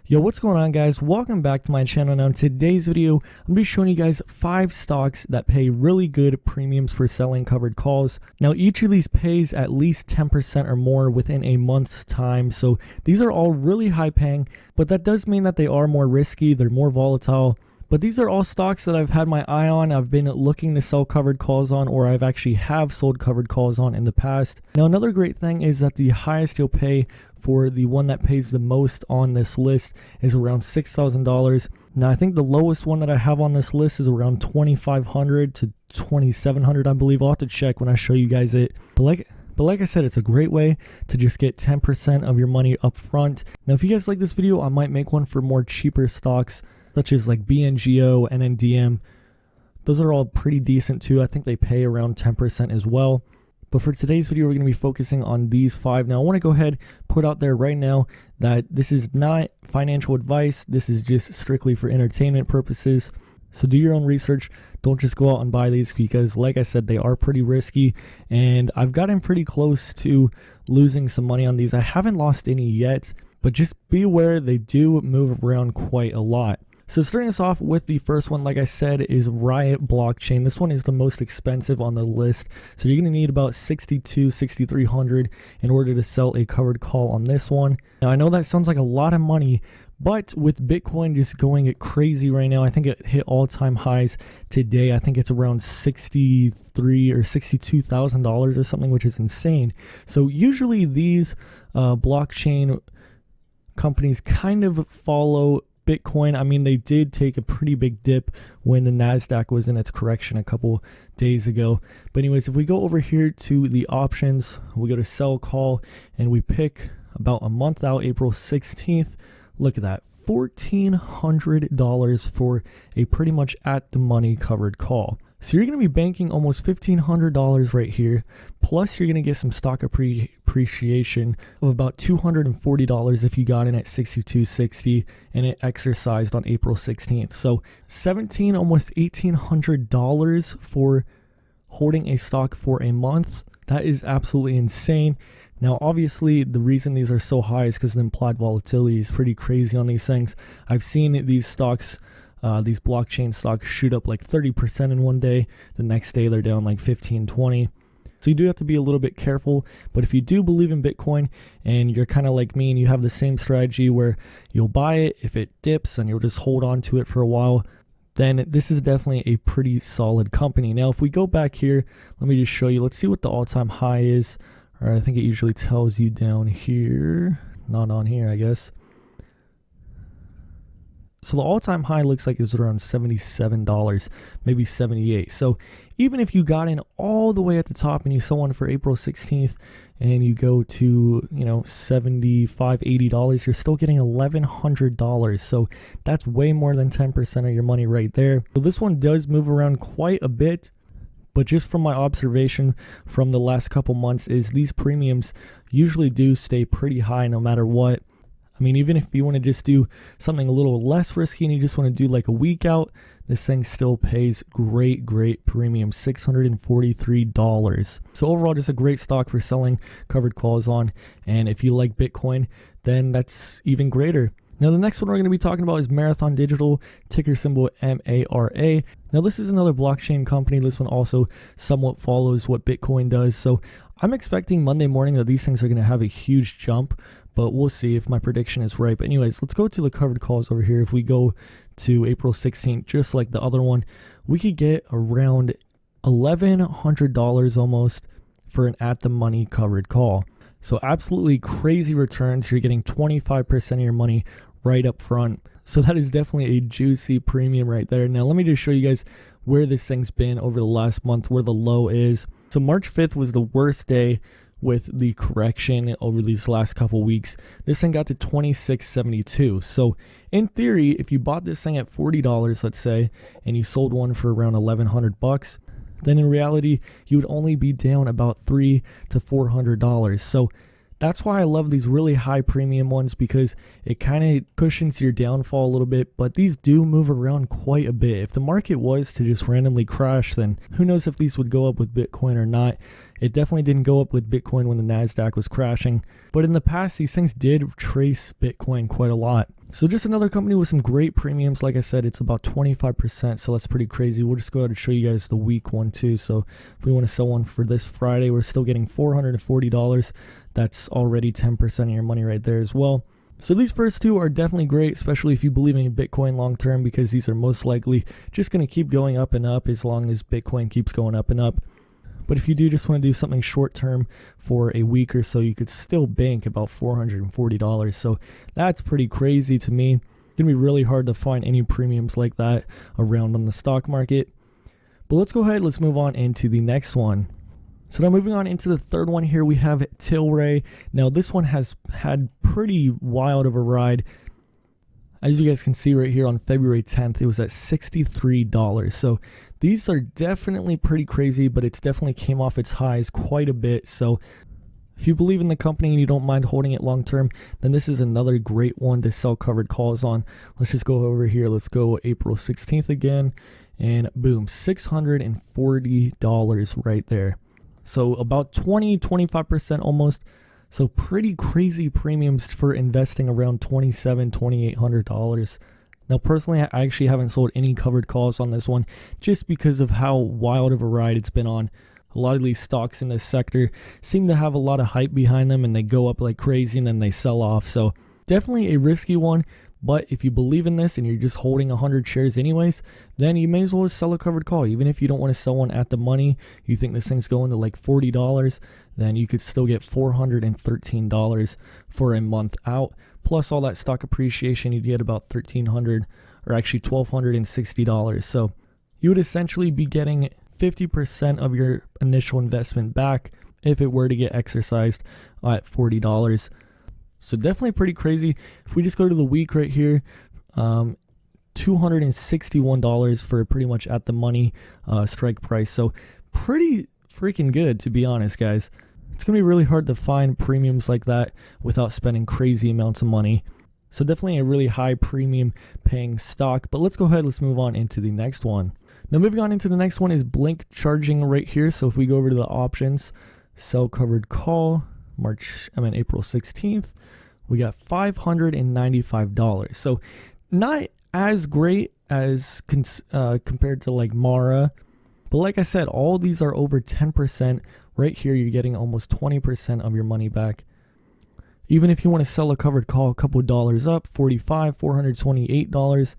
Yo, what's going on, guys? Welcome back to my channel. Now in today's video, I'm going to be showing you guys 5 stocks that pay really good premiums for selling covered calls. Now each of these pays at least 10% or more within a month's time, so these are all really high paying, but that does mean that they are more risky, they're more volatile. But these are all stocks that I've had my eye on, I've been looking to sell covered calls on, or I've actually have sold covered calls on in the past. Now another great thing is that the highest you'll pay for the one that pays the most on this list is around $6,000. Now I think the lowest one that I have on this list is around $2,500 to $2,700, I believe. I'll have to check when I show you guys it. But like I said, it's a great way to just get 10% of your money up front. Now if you guys like this video, I might make one for more cheaper stocks, such as like BNGO, NNDM. Those are all pretty decent too. I think they pay around 10% as well. But for today's video, we're going to be focusing on these 5. Now I want to go ahead, put out there right now that this is not financial advice. This is just strictly for entertainment purposes. So do your own research. Don't just go out and buy these, because like I said, they are pretty risky, and I've gotten pretty close to losing some money on these. I haven't lost any yet, but just be aware they do move around quite a lot. So starting us off with the first one, like I said, is RIOT Blockchain. This one is the most expensive on the list. So you're going to need about $6,300 in order to sell a covered call on this one. Now I know that sounds like a lot of money, but with Bitcoin just going crazy right now, I think it hit all-time highs today. I think it's around $63,000 or $62,000 or something, which is insane. So usually these blockchain companies kind of follow Bitcoin. I mean, they did take a pretty big dip when the NASDAQ was in its correction a couple days ago. But anyways, if we go over here to the options, we go to sell call and we pick about a month out, April 16th. Look at that, $1,400 for a pretty much at the money covered call. So you're going to be banking almost $1,500 right here, plus you're going to get some stock appreciation of about $240 if you got in at 62.60 and it exercised on April 16th. So almost $1,800 for holding a stock for a month. That is absolutely insane. Now obviously the reason these are so high is because the implied volatility is pretty crazy on these things. I've seen these stocks, these blockchain stocks, shoot up like 30% in one day. The next day they're down like 15-20. So you do have to be a little bit careful. But if you do believe in Bitcoin and you're kind of like me and you have the same strategy where you'll buy it, if it dips and you'll just hold on to it for a while, then this is definitely a pretty solid company. Now if we go back here, let me just show you. Let's see what the all-time high is. Or I think it usually tells you down here. Not on here, I guess. So the all-time high looks like it's around $77, maybe $78. So even if you got in all the way at the top and you sold one for April 16th and you go to, $75, $80, you're still getting $1,100. So that's way more than 10% of your money right there. So this one does move around quite a bit. But just from my observation from the last couple months is these premiums usually do stay pretty high no matter what. I mean, even if you want to just do something a little less risky and you just want to do like a week out, this thing still pays great premium, $643. So overall, just a great stock for selling covered calls on. And if you like Bitcoin, then that's even greater. Now the next one we're going to be talking about is Marathon Digital, ticker symbol MARA. Now this is another blockchain company. This one also somewhat follows what Bitcoin does. So I'm expecting Monday morning that these things are going to have a huge jump, but we'll see if my prediction is right. But anyways, let's go to the covered calls over here. If we go to April 16th, just like the other one, we could get around $1,100 almost for an at the money covered call. So absolutely crazy returns. You're getting 25% of your money right up front. So that is definitely a juicy premium right there. Now let me just show you guys where this thing's been over the last month, where the low is. So March 5th was the worst day with the correction over these last couple weeks. This thing got to $26.72. So in theory, if you bought this thing at $40, let's say, and you sold one for around $1,100, then in reality, you would only be down about $300 to $400. So that's why I love these really high premium ones, because it kind of cushions your downfall a little bit, but these do move around quite a bit. If the market was to just randomly crash, then who knows if these would go up with Bitcoin or not. It definitely didn't go up with Bitcoin when the NASDAQ was crashing, but in the past, these things did trace Bitcoin quite a lot. So just another company with some great premiums. Like I said, it's about 25%, so that's pretty crazy. We'll just go ahead and show you guys the week one too. So if we want to sell one for this Friday, we're still getting $440. That's already 10% of your money right there as well. So these first two are definitely great, especially if you believe in Bitcoin long term, because these are most likely just going to keep going up and up as long as Bitcoin keeps going up and up. But if you do just want to do something short term for a week or so, you could still bank about $440. So that's pretty crazy to me. It's going to be really hard to find any premiums like that around on the stock market. But let's go ahead, let's move on into the next one. So now moving on into the third one here, we have Tilray. Now this one has had pretty wild of a ride. As you guys can see right here on February 10th, it was at $63. So these are definitely pretty crazy, but it's definitely came off its highs quite a bit. So if you believe in the company and you don't mind holding it long term, then this is another great one to sell covered calls on. Let's just go over here. Let's go April 16th again, and boom, $640 right there. So about 20-25% almost. So pretty crazy premiums for investing around $2,700-$2,800. Now personally, I actually haven't sold any covered calls on this one just because of how wild of a ride it's been on. A lot of these stocks in this sector seem to have a lot of hype behind them, and they go up like crazy and then they sell off. So definitely a risky one. But if you believe in this and you're just holding 100 shares anyways, then you may as well sell a covered call. Even if you don't want to sell one at the money, you think this thing's going to like $40, then you could still get $413 for a month out. Plus all that stock appreciation, you'd get about $1,300 or actually $1,260. So you would essentially be getting 50% of your initial investment back if it were to get exercised at $40. So definitely pretty crazy. If we just go to the week right here, $261 for pretty much at the money strike price. So pretty freaking good, to be honest, guys. It's going to be really hard to find premiums like that without spending crazy amounts of money. So definitely a really high premium paying stock. But let's go ahead, let's move on into the next one. Now moving on into the next one is Blink Charging right here. So if we go over to the options, sell covered call, April 16th, we got $595. So not as great as compared to like Mara, but like I said, all these are over 10%. Right here, you're getting almost 20% of your money back. Even if you want to sell a covered call a couple dollars up, $428,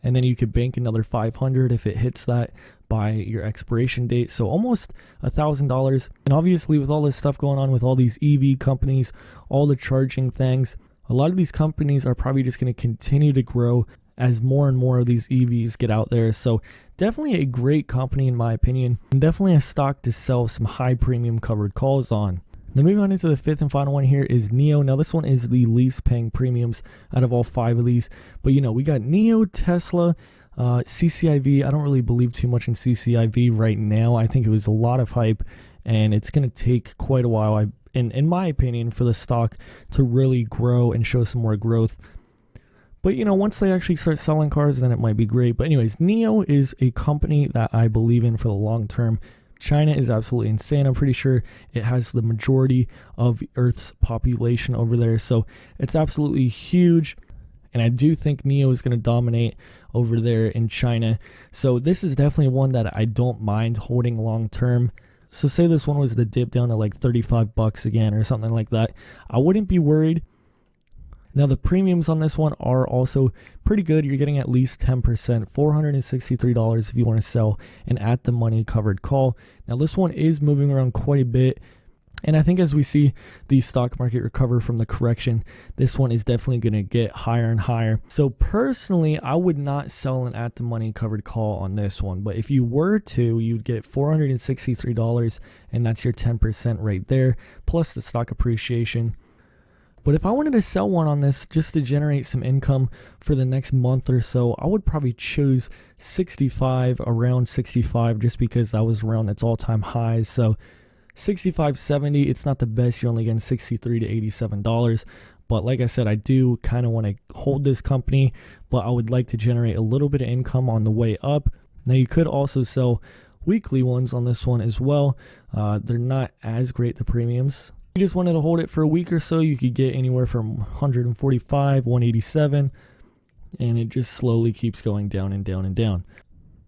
and then you could bank another $500 if it hits that by your expiration date. So almost $1,000. And obviously with all this stuff going on with all these EV companies, all the charging things, a lot of these companies are probably just going to continue to grow as more and more of these EVs get out there. So definitely a great company in my opinion, and definitely a stock to sell some high premium covered calls on. Now moving on into the fifth and final one here is NIO. Now this one is the least paying premiums out of all five of these. But you know, we got NIO, Tesla, CCIV. I don't really believe too much in CCIV right now. I think it was a lot of hype and it's going to take quite a while, in my opinion, for the stock to really grow and show some more growth. But you know, once they actually start selling cars, then it might be great. But anyways, NIO is a company that I believe in for the long term. China is absolutely insane. I'm pretty sure it has the majority of Earth's population over there. So it's absolutely huge. And I do think NIO is going to dominate over there in China. So this is definitely one that I don't mind holding long term. So say this one was to dip down to like $35 again or something like that, I wouldn't be worried. Now the premiums on this one are also pretty good. You're getting at least 10%, $463 if you want to sell an at the money covered call. Now this one is moving around quite a bit. And I think as we see the stock market recover from the correction, this one is definitely going to get higher and higher. So personally, I would not sell an at the money covered call on this one. But if you were to, you'd get $463, and that's your 10% right there, plus the stock appreciation. But if I wanted to sell one on this just to generate some income for the next month or so, I would probably choose 65, around 65, just because that was around its all-time highs. So 65, 70, it's not the best. You're only getting $63 to $87. But like I said, I do kind of want to hold this company, but I would like to generate a little bit of income on the way up. Now you could also sell weekly ones on this one as well. They're not as great, the premiums. If you just wanted to hold it for a week or so, you could get anywhere from 145, 187, and it just slowly keeps going down and down and down.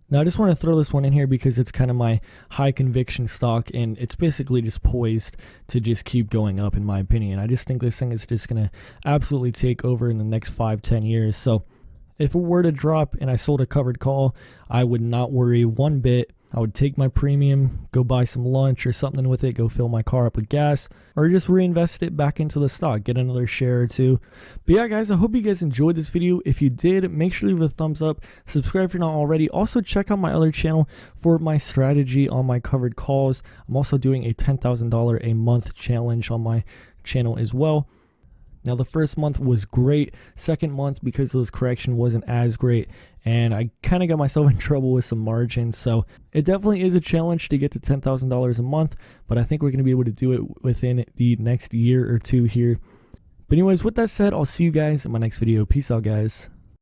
Now I just want to throw this one in here because it's kind of my high conviction stock, and it's basically just poised to just keep going up in my opinion. I just think this thing is just going to absolutely take over in the next 5-10 years. So if it were to drop and I sold a covered call, I would not worry one bit. I would take my premium, go buy some lunch or something with it, go fill my car up with gas, or just reinvest it back into the stock, get another share or two. But yeah, guys, I hope you guys enjoyed this video. If you did, make sure to leave a thumbs up, subscribe if you're not already. Also, check out my other channel for my strategy on my covered calls. I'm also doing a $10,000 a month challenge on my channel as well. Now, the first month was great. Second month, because of this correction, wasn't as great, and I kind of got myself in trouble with some margins. So it definitely is a challenge to get to $10,000 a month, but I think we're going to be able to do it within the next year or two here. But anyways, with that said, I'll see you guys in my next video. Peace out, guys.